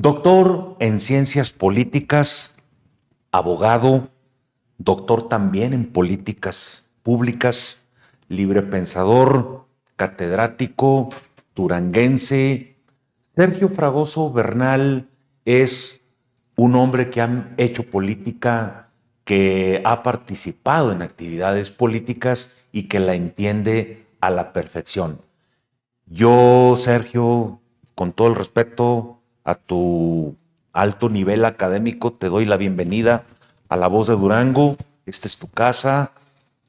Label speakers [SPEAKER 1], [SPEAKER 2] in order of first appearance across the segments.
[SPEAKER 1] Doctor en ciencias políticas, abogado, doctor también en políticas públicas, libre pensador, catedrático, duranguense. Sergio Fragoso Bernal es un hombre que ha hecho política, que ha participado en actividades políticas y que la entiende a la perfección. Yo, Sergio, con todo el respeto a tu alto nivel académico, te doy la bienvenida a La Voz de Durango. Esta es tu casa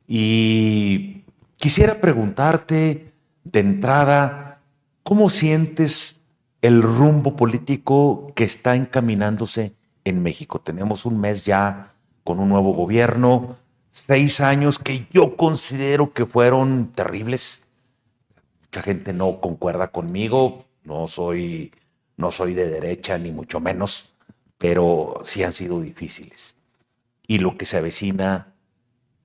[SPEAKER 1] y quisiera preguntarte de entrada, ¿cómo sientes el rumbo político que está encaminándose en México? Tenemos un mes ya con un nuevo gobierno, 6 años que yo considero que fueron terribles. Mucha gente no concuerda conmigo, no soy de derecha ni mucho menos, pero sí han sido difíciles. Y lo que se avecina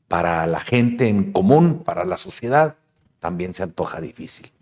[SPEAKER 1] para la gente en común, para la sociedad, también se antoja difícil.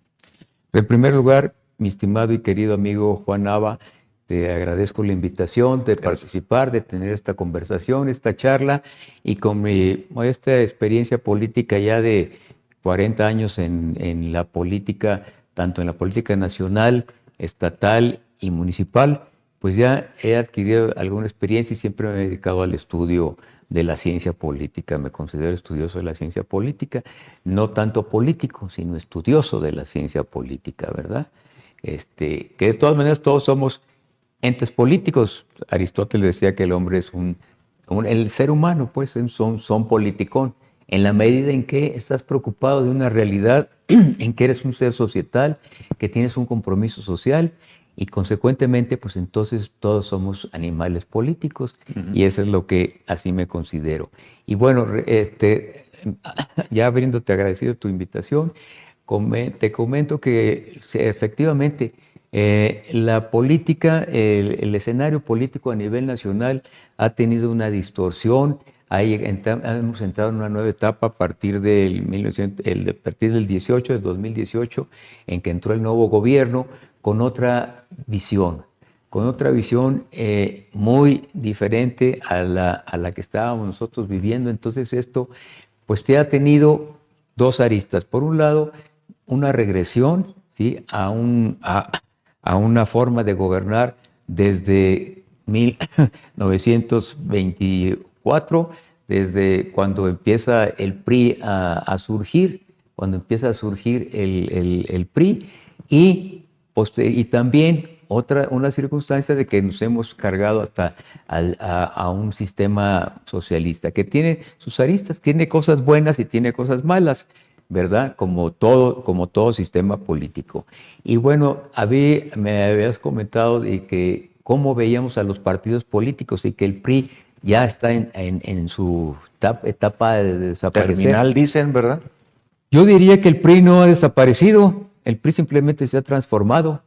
[SPEAKER 2] En primer lugar, mi estimado y querido amigo Juan Nava, te agradezco la invitación de
[SPEAKER 1] Gracias.
[SPEAKER 2] participar, de tener esta conversación, esta charla, y con esta experiencia política ya de 40 años en la política, tanto en la política nacional, estatal y municipal, pues ya he adquirido alguna experiencia y siempre me he dedicado al estudio de la ciencia política. Me considero estudioso de la ciencia política, no tanto político, sino estudioso de la ciencia política, ¿verdad? Que de todas maneras todos somos entes políticos. Aristóteles decía que el hombre es el ser humano, pues, son politicón. En la medida en que estás preocupado de una realidad, en que eres un ser societal, que tienes un compromiso social y consecuentemente, pues entonces todos somos animales políticos y eso es lo que así me considero. Y bueno, ya habiéndote agradecido tu invitación, te comento que sí, efectivamente la política, el escenario político a nivel nacional ha tenido una distorsión. Hemos entrado en una nueva etapa a partir a partir del 18, del 2018, en que entró el nuevo gobierno con otra visión muy diferente a la que estábamos nosotros viviendo. Entonces esto pues te ha tenido dos aristas. Por un lado, una regresión, ¿sí?, a una forma de gobernar desde 1924, desde cuando empieza el PRI a surgir, cuando empieza a surgir el PRI, y también una circunstancia de que nos hemos cargado hasta a un sistema socialista que tiene sus aristas, tiene cosas buenas y tiene cosas malas, ¿verdad? Como todo sistema político. Y bueno, me habías comentado de que cómo veíamos a los partidos políticos y que el PRI ya está en su etapa de desaparecer.
[SPEAKER 1] Terminal, dicen, ¿verdad?
[SPEAKER 2] Yo diría que el PRI no ha desaparecido, el PRI simplemente se ha transformado.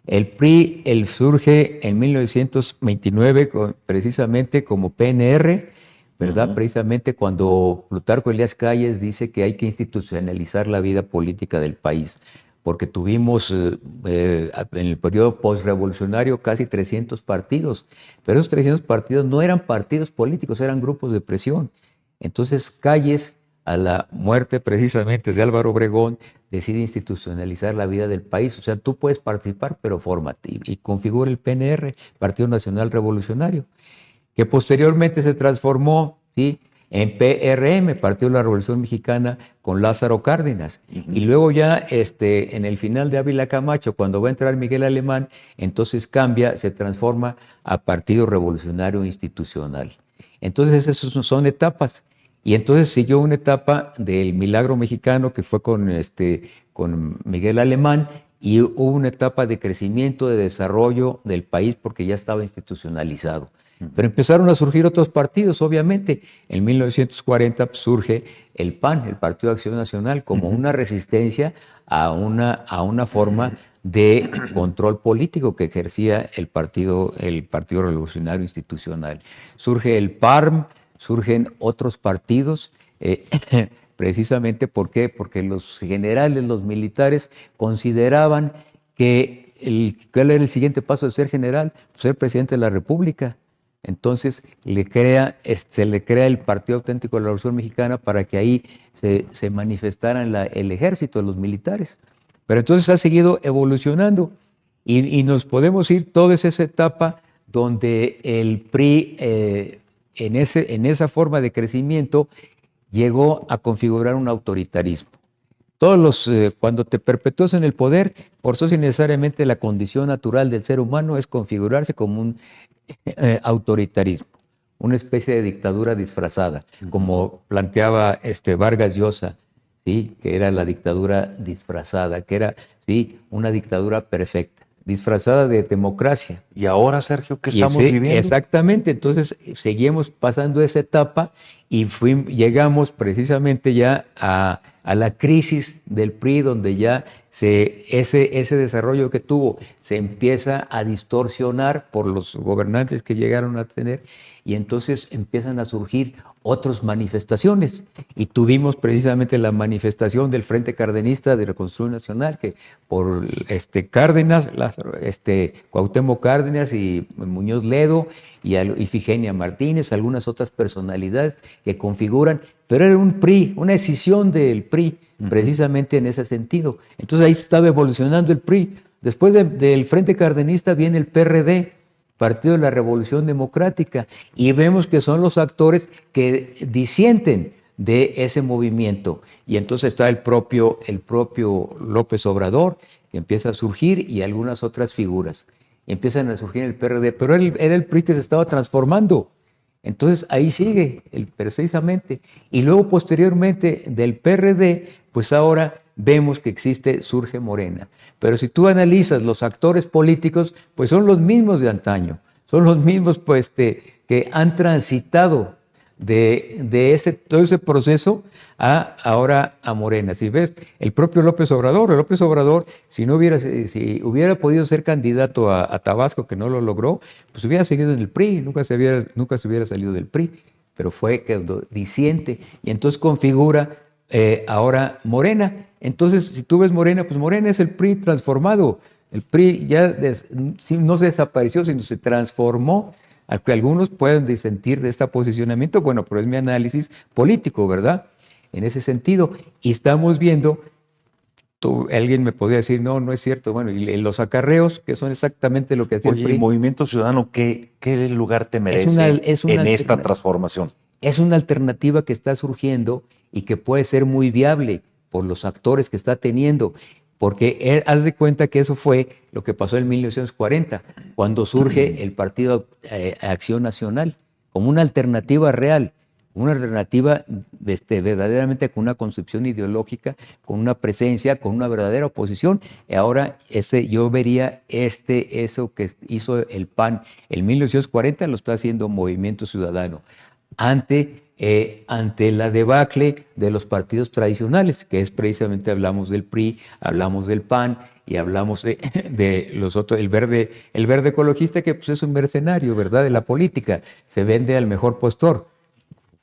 [SPEAKER 2] El PRI surge en 1929 precisamente como PNR, ¿verdad? Precisamente cuando Plutarco Elías Calles dice que hay que institucionalizar la vida política del país, porque tuvimos en el periodo postrevolucionario casi 300 partidos, pero esos 300 partidos no eran partidos políticos, eran grupos de presión. Entonces Calles, a la muerte precisamente de Álvaro Obregón, decide institucionalizar la vida del país. O sea, tú puedes participar, pero fórmate. Y configura el PNR, Partido Nacional Revolucionario, que posteriormente se transformó, ¿sí?, en PRM, Partido de la Revolución Mexicana, con Lázaro Cárdenas. Y luego ya en el final de Ávila Camacho, cuando va a entrar Miguel Alemán, entonces cambia, se transforma a Partido Revolucionario Institucional. Entonces esas son etapas. Y entonces siguió una etapa del milagro mexicano que fue con Miguel Alemán, y hubo una etapa de crecimiento, de desarrollo del país porque ya estaba institucionalizado. Pero empezaron a surgir otros partidos, obviamente. En 1940 surge el PAN, el Partido de Acción Nacional, como una resistencia a una forma de control político que ejercía el Partido Revolucionario Institucional. Surge el PARM, surgen otros partidos, precisamente ¿por qué? Porque los generales, los militares, consideraban que ¿cuál era el siguiente paso de ser general? Pues ser presidente de la República. Entonces se le crea el Partido Auténtico de la Revolución Mexicana para que ahí se manifestaran el ejército, los militares. Pero entonces ha seguido evolucionando y nos podemos ir toda esa etapa donde el PRI, en esa forma de crecimiento, llegó a configurar un autoritarismo. Cuando te perpetúas en el poder, forzosa y necesariamente la condición natural del ser humano es configurarse como un autoritarismo, una especie de dictadura disfrazada, como planteaba Vargas Llosa, ¿sí? Que era la dictadura disfrazada, que era, ¿sí?, una dictadura perfecta, disfrazada de democracia.
[SPEAKER 1] Y ahora, Sergio, ¿qué estamos viviendo?
[SPEAKER 2] Exactamente, entonces seguimos pasando esa etapa y llegamos precisamente ya a la crisis del PRI, donde ya ese desarrollo que tuvo se empieza a distorsionar por los gobernantes que llegaron a tener, y entonces empiezan a surgir otras manifestaciones. Y tuvimos precisamente la manifestación del Frente Cardenista de Reconstrucción Nacional, que por Cárdenas, Cuauhtémoc Cárdenas y Muñoz Ledo y Ifigenia Martínez, algunas otras personalidades que configuran, pero era un PRI, una escisión del PRI, precisamente en ese sentido. Entonces ahí se estaba evolucionando el PRI. Después del Frente Cardenista viene el PRD, Partido de la Revolución Democrática, y vemos que son los actores que disienten de ese movimiento. Y entonces está el propio López Obrador, que empieza a surgir, y algunas otras figuras. Empiezan a surgir en el PRD, pero era el PRI que se estaba transformando. Entonces ahí sigue, precisamente. Y luego posteriormente del PRD, pues ahora vemos que surge Morena. Pero si tú analizas los actores políticos, pues son los mismos de antaño, son los mismos pues que han transitado de todo ese proceso ahora a Morena. Si ves, el propio López Obrador, si hubiera podido ser candidato a Tabasco, que no lo logró, pues hubiera seguido en el PRI, nunca se hubiera salido del PRI, pero fue disiente, y entonces configura ahora Morena. Entonces, si tú ves Morena, pues Morena es el PRI transformado. El PRI ya no se desapareció, sino se transformó. Aunque algunos pueden disentir de este posicionamiento, bueno, pero es mi análisis político, ¿verdad? En ese sentido. Y estamos viendo, alguien me podría decir, no es cierto. Bueno, y los acarreos, que son exactamente lo que hacía el PRI.
[SPEAKER 1] Oye, Movimiento Ciudadano, ¿qué lugar te merece en esta transformación?
[SPEAKER 2] Es una alternativa que está surgiendo y que puede ser muy viable por los actores que está teniendo, porque haz de cuenta que eso fue lo que pasó en 1940, cuando surge el Partido Acción Nacional, como una alternativa real, una alternativa verdaderamente con una concepción ideológica, con una presencia, con una verdadera oposición. Y ahora yo vería eso que hizo el PAN en 1940, lo está haciendo Movimiento Ciudadano, ante la debacle de los partidos tradicionales, que es precisamente, hablamos del PRI, hablamos del PAN y hablamos de los otros, el verde ecologista, que pues es un mercenario, ¿verdad?, de la política, se vende al mejor postor.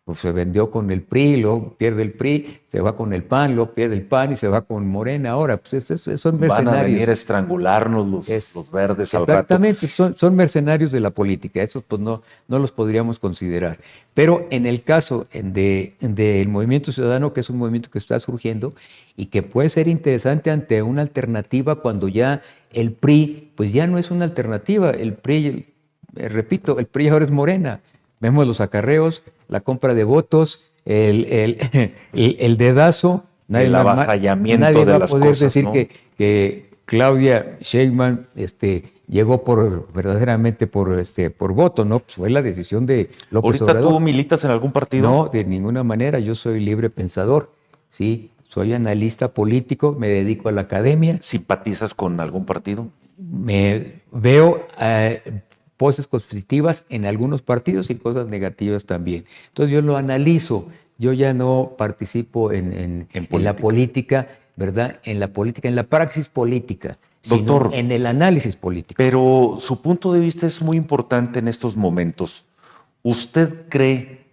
[SPEAKER 2] Pues se vendió con el PRI, luego pierde el PRI, se va con el PAN, luego pierde el PAN y se va con Morena. Ahora, pues son mercenarios.
[SPEAKER 1] Van a venir a estrangularnos los verdes al rato.
[SPEAKER 2] Exactamente, son mercenarios de la política, esos pues no los podríamos considerar. Pero en el caso del Movimiento Ciudadano, que es un movimiento que está surgiendo y que puede ser interesante ante una alternativa, cuando ya el PRI, pues ya no es una alternativa, el PRI, repito, el PRI ahora es Morena. Vemos los acarreos, la compra de votos, el dedazo.
[SPEAKER 1] El avasallamiento de las cosas. Nadie va a poder decir, ¿no?,
[SPEAKER 2] que Claudia Sheinbaum llegó verdaderamente por voto, ¿no? Pues fue la decisión de López Obrador.
[SPEAKER 1] ¿Ahorita tú militas en algún partido?
[SPEAKER 2] No, de ninguna manera. Yo soy libre pensador, ¿sí? Soy analista político, me dedico a la academia.
[SPEAKER 1] ¿Simpatizas con algún partido?
[SPEAKER 2] Me veo poses conflictivas en algunos partidos y cosas negativas también. Entonces yo lo analizo, yo ya no participo en la política, ¿verdad? En la praxis política,
[SPEAKER 1] Doctor,
[SPEAKER 2] sino en el análisis político.
[SPEAKER 1] Pero su punto de vista es muy importante en estos momentos. ¿Usted cree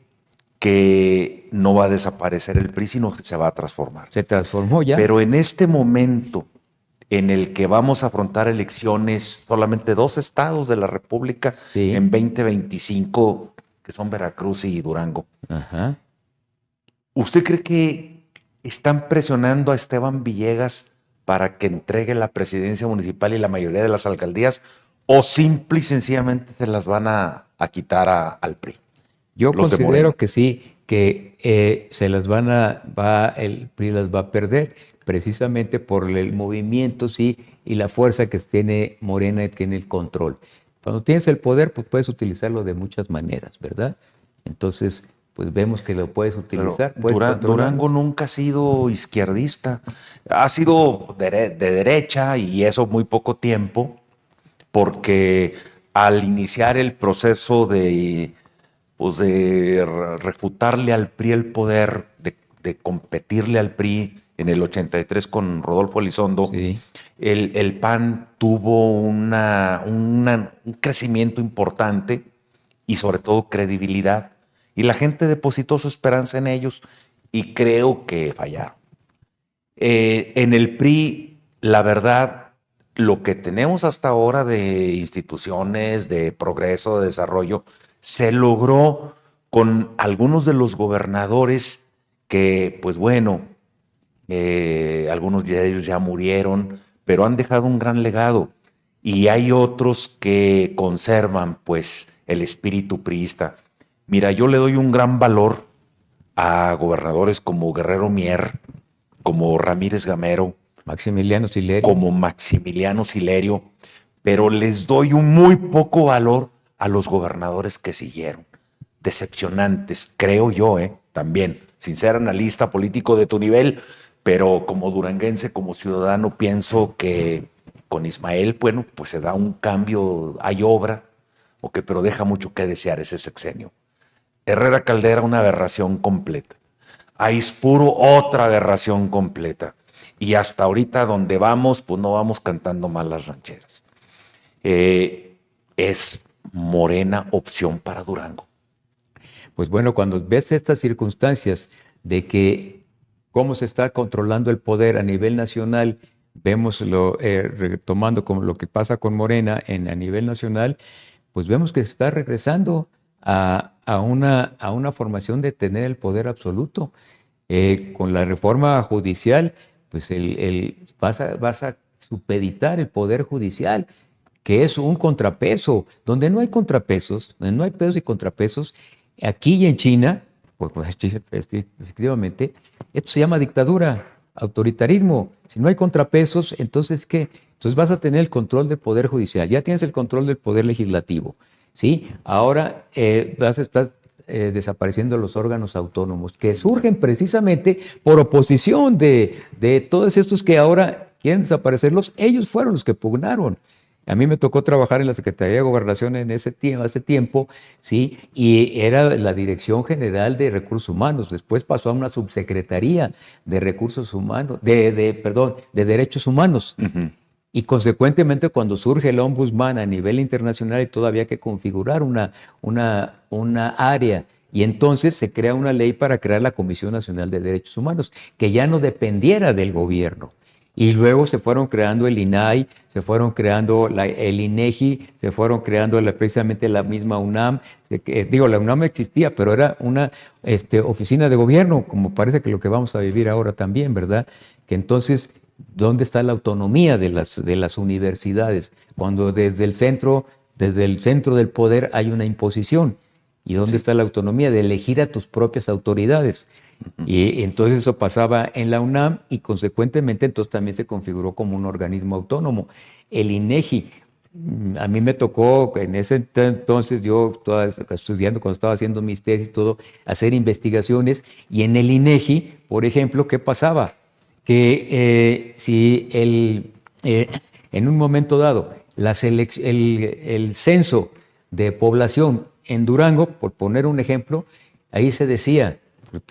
[SPEAKER 1] que no va a desaparecer el PRI, sino que se va a transformar?
[SPEAKER 2] Se transformó ya.
[SPEAKER 1] Pero en este momento, en el que vamos a afrontar elecciones solamente 2 estados de la República
[SPEAKER 2] Sí.
[SPEAKER 1] en 2025, que son Veracruz y Durango.
[SPEAKER 2] Ajá.
[SPEAKER 1] ¿Usted cree que están presionando a Esteban Villegas para que entregue la presidencia municipal y la mayoría de las alcaldías, o simple y sencillamente se las van a quitar al PRI?
[SPEAKER 2] Yo
[SPEAKER 1] Los de
[SPEAKER 2] considero
[SPEAKER 1] Morena.
[SPEAKER 2] que sí, que se las el PRI las va a perder, precisamente por el movimiento, sí, y la fuerza que tiene Morena y tiene el control. Cuando tienes el poder, pues puedes utilizarlo de muchas maneras, ¿verdad? Entonces, pues vemos que lo puedes
[SPEAKER 1] Pero
[SPEAKER 2] utilizar, puedes controlarlo.
[SPEAKER 1] Durango nunca ha sido izquierdista, ha sido de derecha y eso muy poco tiempo, porque al iniciar el proceso pues de refutarle al PRI el poder, de competirle al PRI en el 83 con Rodolfo Elizondo,
[SPEAKER 2] Sí.
[SPEAKER 1] el PAN tuvo un crecimiento importante y sobre todo credibilidad. Y la gente depositó su esperanza en ellos y creo que fallaron. En el PRI, la verdad, lo que tenemos hasta ahora de instituciones, de progreso, de desarrollo, se logró con algunos de los gobernadores que, pues bueno, algunos de ellos ya murieron, pero han dejado un gran legado. Y hay otros que conservan, pues, el espíritu priista. Mira, yo le doy un gran valor a gobernadores como Guerrero Mier, como Ramírez Gamero,
[SPEAKER 2] Maximiliano Silerio.
[SPEAKER 1] como Maximiliano Silerio, pero les doy un muy poco valor a los gobernadores que siguieron. Decepcionantes, creo yo, también, sin ser analista político de tu nivel, pero como duranguense, como ciudadano, pienso que con Ismael, bueno, pues se da un cambio, hay obra, pero deja mucho que desear ese sexenio. Herrera Caldera, una aberración completa. Aispuro, otra aberración completa. Y hasta ahorita donde vamos, pues no vamos cantando mal las rancheras. Es Morena opción para Durango.
[SPEAKER 2] Pues bueno, cuando ves estas circunstancias de que cómo se está controlando el poder a nivel nacional, vemos retomando como lo que pasa con Morena a nivel nacional, pues vemos que se está regresando a una formación de tener el poder absoluto. Con la reforma judicial, pues vas a supeditar el poder judicial, que es un contrapeso. Donde no hay contrapesos, donde no hay pesos y contrapesos, aquí y en China, pues efectivamente, esto se llama dictadura, autoritarismo. Si no hay contrapesos, entonces ¿qué? Entonces vas a tener el control del poder judicial, ya tienes el control del poder legislativo, ¿sí? Ahora vas a estar desapareciendo los órganos autónomos, que surgen precisamente por oposición de todos estos que ahora quieren desaparecerlos. Ellos fueron los que pugnaron. A mí me tocó trabajar en la Secretaría de Gobernación hace tiempo, ¿sí? Y era la Dirección General de Recursos Humanos. Después pasó a una subsecretaría de Recursos Humanos, perdón, de Derechos Humanos. Y consecuentemente, cuando surge el ombudsman a nivel internacional, y todavía hay que configurar una área. Y entonces se crea una ley para crear la Comisión Nacional de Derechos Humanos, que ya no dependiera del gobierno. Y luego se fueron creando el INAI, se fueron creando el INEGI, se fueron creando precisamente la misma UNAM. La UNAM existía, pero era una oficina de gobierno, como parece que lo que vamos a vivir ahora también, ¿verdad? Que entonces, ¿dónde está la autonomía de las universidades? Cuando desde el centro del poder hay una imposición. ¿Y dónde está la autonomía de elegir a tus propias autoridades? Y entonces eso pasaba en la UNAM y consecuentemente entonces también se configuró como un organismo autónomo. El INEGI, a mí me tocó en ese entonces, yo estaba estudiando, cuando estaba haciendo mis tesis y todo, hacer investigaciones, y en el INEGI, por ejemplo, ¿qué pasaba? Que si en un momento dado el censo de población en Durango, por poner un ejemplo, ahí se decía,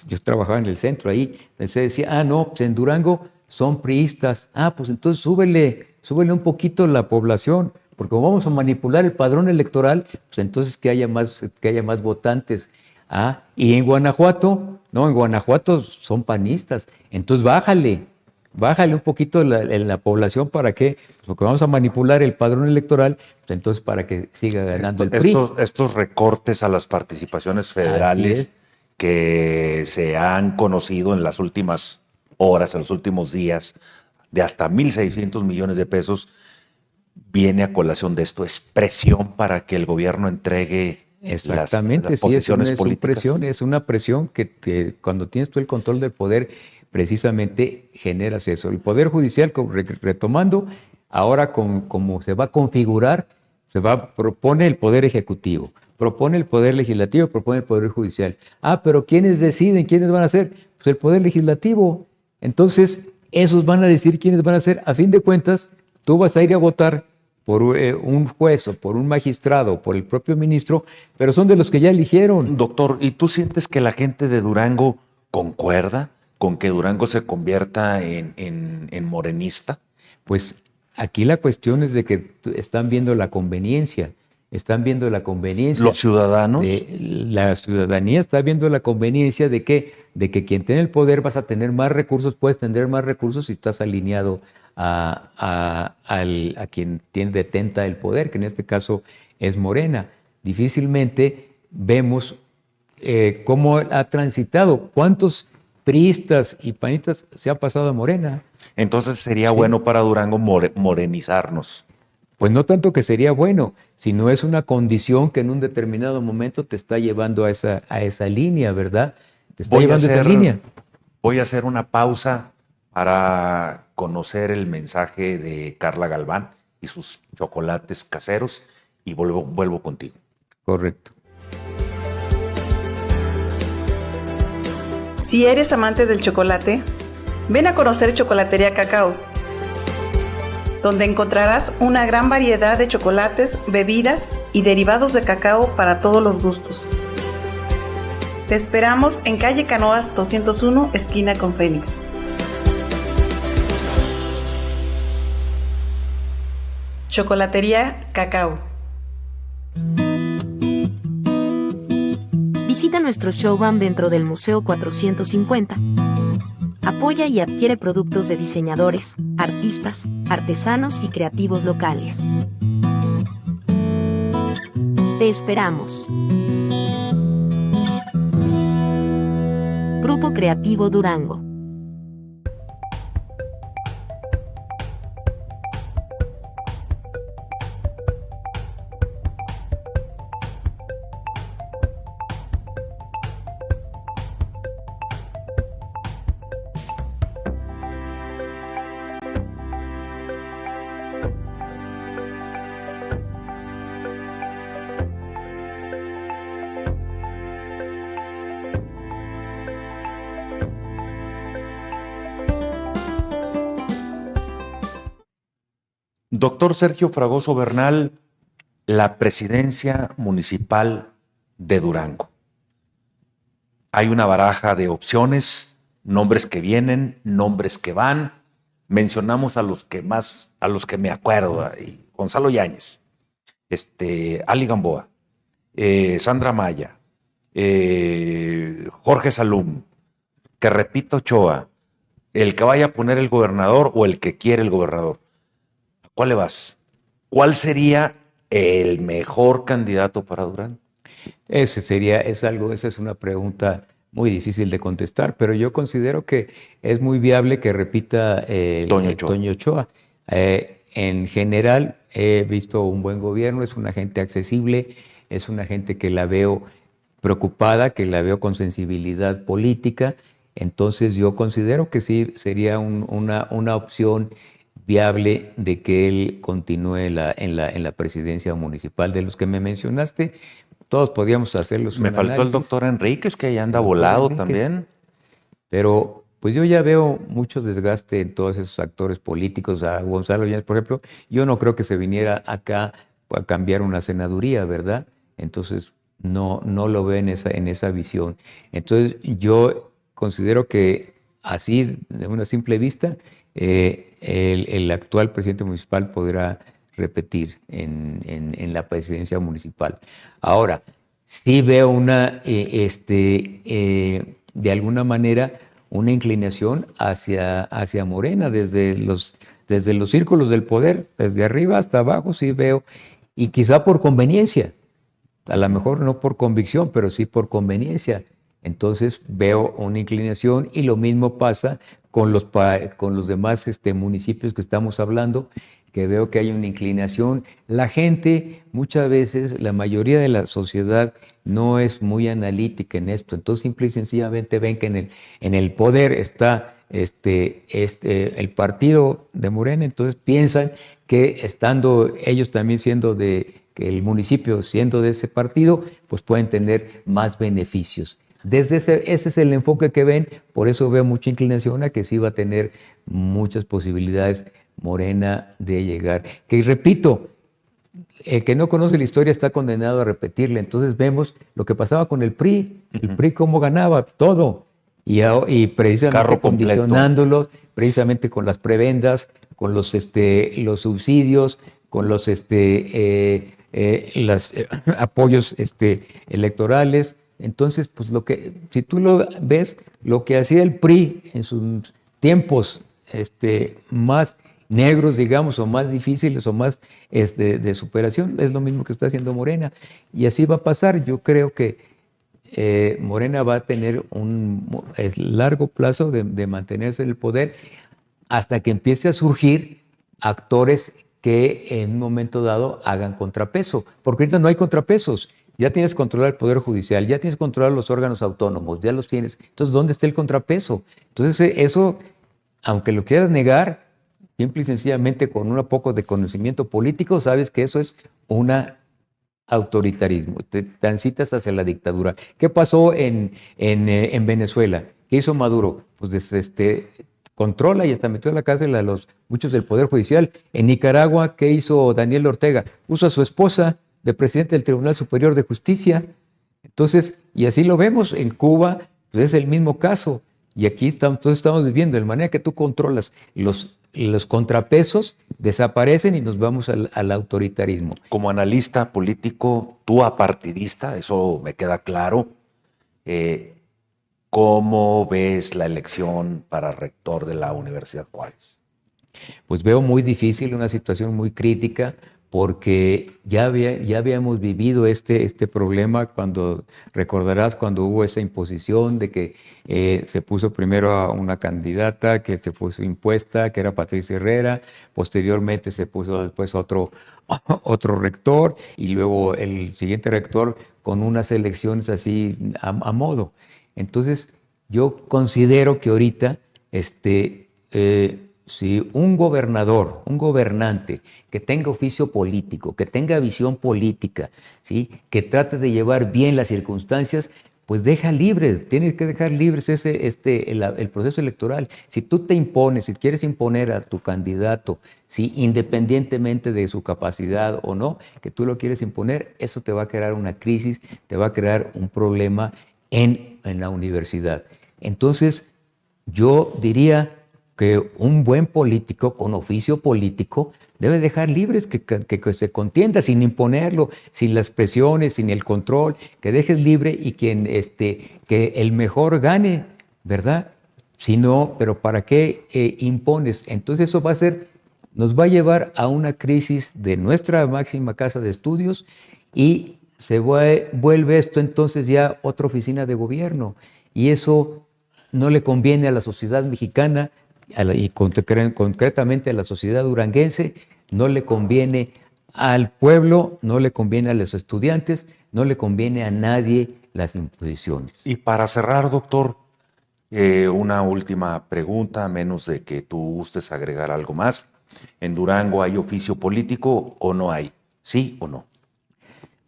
[SPEAKER 2] yo trabajaba en el centro ahí, se decía, no, pues en Durango son priistas, pues entonces súbele un poquito la población, porque como vamos a manipular el padrón electoral, pues entonces que haya más votantes. Y en Guanajuato, no, en Guanajuato son panistas, entonces bájale. bájale un poquito en la población para que, porque vamos a manipular el padrón electoral, pues entonces para que siga ganando el PRI.
[SPEAKER 1] Estos recortes a las participaciones federales que se han conocido en las últimas horas, en los últimos días, de hasta 1,600 millones de pesos, viene a colación de esto. ¿Es presión para que el gobierno entregue
[SPEAKER 2] Exactamente,
[SPEAKER 1] las
[SPEAKER 2] sí,
[SPEAKER 1] posiciones políticas?
[SPEAKER 2] Es una presión que cuando tienes tú el control del poder, precisamente generas eso. El Poder Judicial, retomando, ahora como se va a configurar, propone el Poder Ejecutivo, propone el Poder Legislativo, propone el Poder Judicial. Pero ¿quiénes deciden? ¿Quiénes van a ser? Pues el Poder Legislativo. Entonces, esos van a decir quiénes van a ser. A fin de cuentas, tú vas a ir a votar por un juez o por un magistrado o por el propio ministro, pero son de los que ya eligieron.
[SPEAKER 1] Doctor, ¿y tú sientes que la gente de Durango concuerda con que Durango se convierta en morenista?
[SPEAKER 2] Pues aquí la cuestión es de que están viendo la conveniencia.
[SPEAKER 1] ¿Los ciudadanos?
[SPEAKER 2] La ciudadanía está viendo la conveniencia de que quien tiene el poder vas a tener más recursos, puedes tener más recursos si estás alineado a quien detenta el poder, que en este caso es Morena. Difícilmente vemos cómo ha transitado, cuántos priistas y panistas se han pasado a Morena.
[SPEAKER 1] Entonces sería bueno para Durango morenizarnos.
[SPEAKER 2] Pues no tanto que sería bueno, sino es una condición que en un determinado momento te está llevando a esa línea, ¿verdad? Te está llevando a esa línea.
[SPEAKER 1] Voy a hacer una pausa para conocer el mensaje de Carla Galván y sus chocolates caseros y vuelvo contigo.
[SPEAKER 2] Correcto.
[SPEAKER 3] Si eres amante del chocolate, ven a conocer Chocolatería Cacao, donde encontrarás una gran variedad de chocolates, bebidas y derivados de cacao para todos los gustos. Te esperamos en calle Canoas 201, esquina con Fénix. Chocolatería Cacao.
[SPEAKER 4] Visita nuestro showroom dentro del Museo 450. Apoya y adquiere productos de diseñadores, artistas, artesanos y creativos locales. Te esperamos. Grupo Creativo Durango.
[SPEAKER 1] Doctor Sergio Fragoso Bernal, la presidencia municipal de Durango. Hay una baraja de opciones, nombres que vienen, nombres que van. Mencionamos a los que me acuerdo, Gonzalo Yáñez, Ali Gamboa, Sandra Maya, Jorge Salum, que repito Ochoa, el que vaya a poner el gobernador o el que quiere el gobernador. ¿Cuál le vas? ¿Cuál sería el mejor candidato para Durango?
[SPEAKER 2] Esa es una pregunta muy difícil de contestar, pero yo considero que es muy viable que repita Toño Ochoa. En general, he visto un buen gobierno, es una gente accesible, es una gente que la veo preocupada, que la veo con sensibilidad política, entonces yo considero que sí sería una opción viable de que él continúe en la presidencia municipal. De los que me mencionaste, todos podíamos hacerlos un
[SPEAKER 1] Me faltó
[SPEAKER 2] análisis.
[SPEAKER 1] el doctor Enríquez, que ya anda volado también.
[SPEAKER 2] Pero pues yo ya veo mucho desgaste en todos esos actores políticos. A Gonzalo Yáñez, por ejemplo, yo no creo que se viniera acá a cambiar una senaduría, ¿verdad? Entonces no lo veo en esa visión. Entonces yo considero que así, de una simple vista, el actual presidente municipal podrá repetir en la presidencia municipal. Ahora, sí veo de alguna manera una inclinación hacia Morena, desde los círculos del poder, desde arriba hasta abajo sí veo, y quizá por conveniencia, a lo mejor no por convicción, pero sí por conveniencia. Entonces veo una inclinación y lo mismo pasa con los demás municipios que estamos hablando, que veo que hay una inclinación. La gente, muchas veces, la mayoría de la sociedad no es muy analítica en esto, entonces simple y sencillamente ven que en el poder está el partido de Morena, entonces piensan que estando ellos también que el municipio siendo de ese partido, pues pueden tener más beneficios. Ese es el enfoque que ven, por eso veo mucha inclinación a que sí va a tener muchas posibilidades Morena de llegar. Que repito, el que no conoce la historia está condenado a repetirla. Entonces vemos lo que pasaba con el PRI. El PRI cómo ganaba todo. Y precisamente condicionándolo, precisamente con las prebendas, con los subsidios, con los apoyos electorales. Entonces, pues si tú lo ves, lo que hacía el PRI en sus tiempos más negros, digamos, o más difíciles, o más de superación, es lo mismo que está haciendo Morena. Y así va a pasar. Yo creo que Morena va a tener un largo plazo de mantenerse en el poder hasta que empiece a surgir actores que en un momento dado hagan contrapeso. Porque ahorita no hay contrapesos. Ya tienes que controlar el Poder Judicial, ya tienes que controlar los órganos autónomos, ya los tienes. Entonces, ¿dónde está el contrapeso? Entonces, eso, aunque lo quieras negar, simple y sencillamente con un poco de conocimiento político, sabes que eso es un autoritarismo. Te transitas hacia la dictadura. ¿Qué pasó en Venezuela? ¿Qué hizo Maduro? Pues controla y hasta metió a la cárcel a muchos del Poder Judicial. En Nicaragua, ¿qué hizo Daniel Ortega? Puso a su esposa de presidente del Tribunal Superior de Justicia. Entonces, y así lo vemos en Cuba, pues es el mismo caso. Y aquí todos estamos viviendo, de manera que tú controlas los contrapesos, desaparecen y nos vamos al autoritarismo.
[SPEAKER 1] Como analista político, tú apartidista, eso me queda claro. ¿Cómo ves la elección para rector de la Universidad Juárez?
[SPEAKER 2] Pues veo muy difícil, una situación muy crítica, porque ya habíamos vivido este problema recordarás cuando hubo esa imposición de que se puso primero a una candidata que se puso impuesta, que era Patricia Herrera, posteriormente se puso después otro rector y luego el siguiente rector con unas elecciones así a modo. Entonces yo considero que ahorita si un gobernador, un gobernante que tenga oficio político, que tenga visión política, ¿sí?, que trate de llevar bien las circunstancias, pues tienes que dejar libres el proceso electoral. Si tú te impones, si quieres imponer a tu candidato, ¿sí?, independientemente de su capacidad o no, que tú lo quieres imponer, eso te va a crear una crisis, te va a crear un problema en la universidad. Entonces, yo diría que un buen político con oficio político debe dejar libres que se contienda sin imponerlo, sin las presiones, sin el control, que dejes libre y que el mejor gane, ¿verdad? Si no, pero ¿para qué impones? Entonces eso nos va a llevar a una crisis de nuestra máxima casa de estudios y se vuelve esto entonces ya otra oficina de gobierno y eso no le conviene a la sociedad mexicana y concretamente a la sociedad duranguense, no le conviene al pueblo, no le conviene a los estudiantes, no le conviene a nadie las imposiciones.
[SPEAKER 1] Y para cerrar, doctor, una última pregunta, a menos de que tú gustes agregar algo más. ¿En Durango hay oficio político o no hay? ¿Sí o no?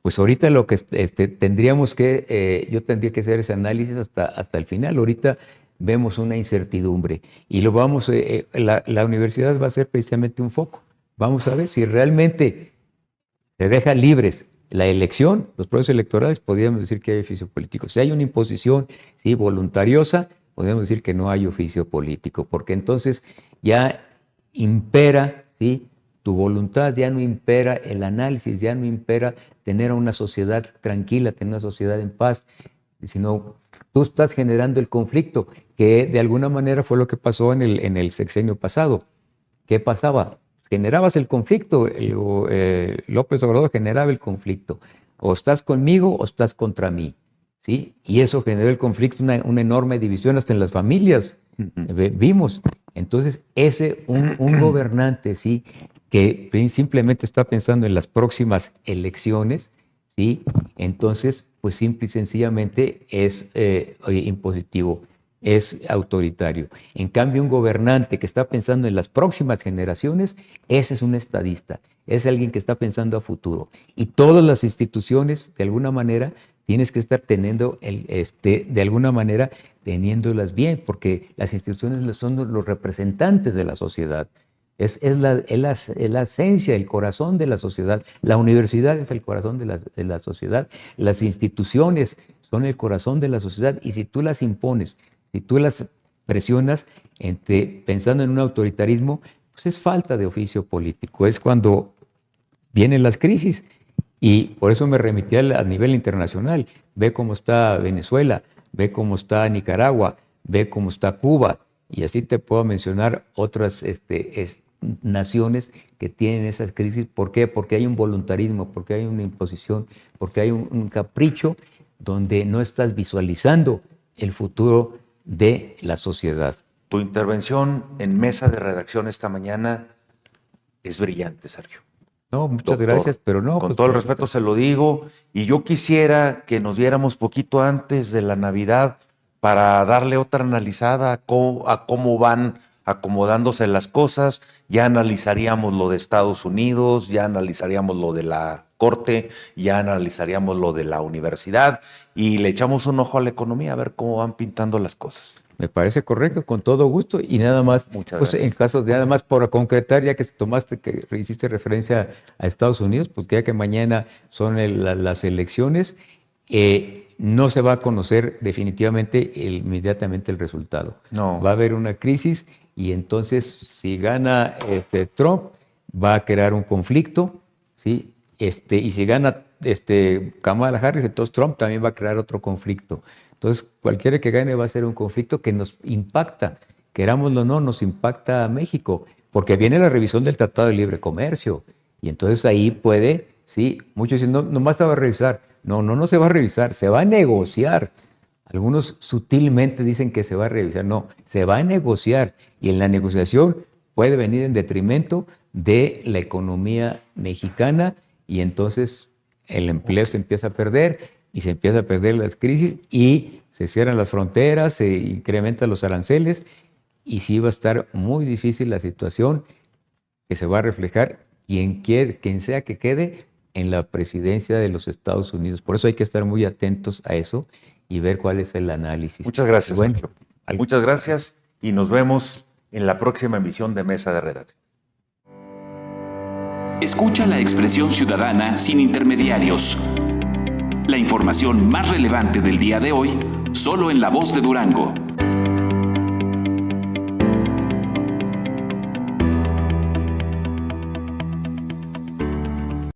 [SPEAKER 2] Pues ahorita lo que tendríamos que, yo tendría que hacer ese análisis hasta el final. Ahorita vemos una incertidumbre y la universidad va a ser precisamente un foco. Vamos a ver si realmente se deja libres la elección, los procesos electorales, podríamos decir que hay oficio político. Si hay una imposición, sí, voluntariosa, podríamos decir que no hay oficio político, porque entonces ya impera, ¿sí?, tu voluntad, ya no impera el análisis, ya no impera tener a una sociedad tranquila, tener una sociedad en paz, sino tú estás generando el conflicto, que de alguna manera fue lo que pasó en el sexenio pasado. ¿Qué pasaba? Generabas el conflicto, López Obrador generaba el conflicto. O estás conmigo o estás contra mí, ¿sí? Y eso generó el conflicto, una enorme división hasta en las familias. Vimos. Entonces, un gobernante, ¿sí?, que simplemente está pensando en las próximas elecciones, ¿sí?, entonces, pues simple y sencillamente es impositivo, es autoritario. En cambio, un gobernante que está pensando en las próximas generaciones, ese es un estadista, es alguien que está pensando a futuro. Y todas las instituciones, de alguna manera, tienes que estar teniendo, de alguna manera, teniéndolas bien, porque las instituciones son los representantes de la sociedad. Es la esencia, el corazón de la sociedad. La universidad es el corazón de la sociedad. Las instituciones son el corazón de la sociedad. Y si tú las impones, si tú las presionas, pensando en un autoritarismo, pues es falta de oficio político. Es cuando vienen las crisis. Y por eso me remití a nivel internacional. Ve cómo está Venezuela, ve cómo está Nicaragua, ve cómo está Cuba. Y así te puedo mencionar otras naciones que tienen esas crisis. ¿Por qué? Porque hay un voluntarismo, porque hay una imposición, porque hay un capricho donde no estás visualizando el futuro de la sociedad.
[SPEAKER 1] Tu intervención en mesa de redacción esta mañana es brillante, Sergio.
[SPEAKER 2] No, muchas
[SPEAKER 1] Doctor,
[SPEAKER 2] gracias, pero no.
[SPEAKER 1] Con
[SPEAKER 2] pues,
[SPEAKER 1] todo el respeto se lo digo, y yo quisiera que nos viéramos poquito antes de la Navidad para darle otra analizada a cómo van acomodándose las cosas. Ya analizaríamos lo de Estados Unidos, ya analizaríamos lo de la Corte, ya analizaríamos lo de la universidad y le echamos un ojo a la economía a ver cómo van pintando las cosas.
[SPEAKER 2] Me parece correcto, con todo gusto, y nada más,
[SPEAKER 1] Muchas
[SPEAKER 2] pues
[SPEAKER 1] gracias.
[SPEAKER 2] en caso de nada más por concretar, ya que hiciste referencia a Estados Unidos, porque ya que mañana son las elecciones, no se va a conocer definitivamente inmediatamente el resultado.
[SPEAKER 1] No.
[SPEAKER 2] Va a haber una crisis y entonces si gana Trump, va a crear un conflicto, ¿sí? Y si gana Kamala Harris, entonces Trump también va a crear otro conflicto. Entonces, cualquiera que gane va a ser un conflicto que nos impacta, querámoslo o no, nos impacta a México, porque viene la revisión del Tratado de Libre Comercio. Y entonces ahí puede, sí, muchos dicen, no, nomás se va a revisar. No se va a revisar, se va a negociar. Algunos sutilmente dicen que se va a revisar. No, se va a negociar. Y en la negociación puede venir en detrimento de la economía mexicana y entonces el empleo se empieza a perder y se empieza a perder las crisis y se cierran las fronteras, se incrementan los aranceles y sí va a estar muy difícil la situación que se va a reflejar quien sea que quede en la presidencia de los Estados Unidos. Por eso hay que estar muy atentos a eso y ver cuál es el análisis.
[SPEAKER 1] Muchas gracias,
[SPEAKER 2] Bueno,
[SPEAKER 1] Sergio. Muchas gracias y nos vemos en la próxima emisión de Mesa de Redacción.
[SPEAKER 5] Escucha la expresión ciudadana sin intermediarios. La información más relevante del día de hoy, solo en La Voz de Durango.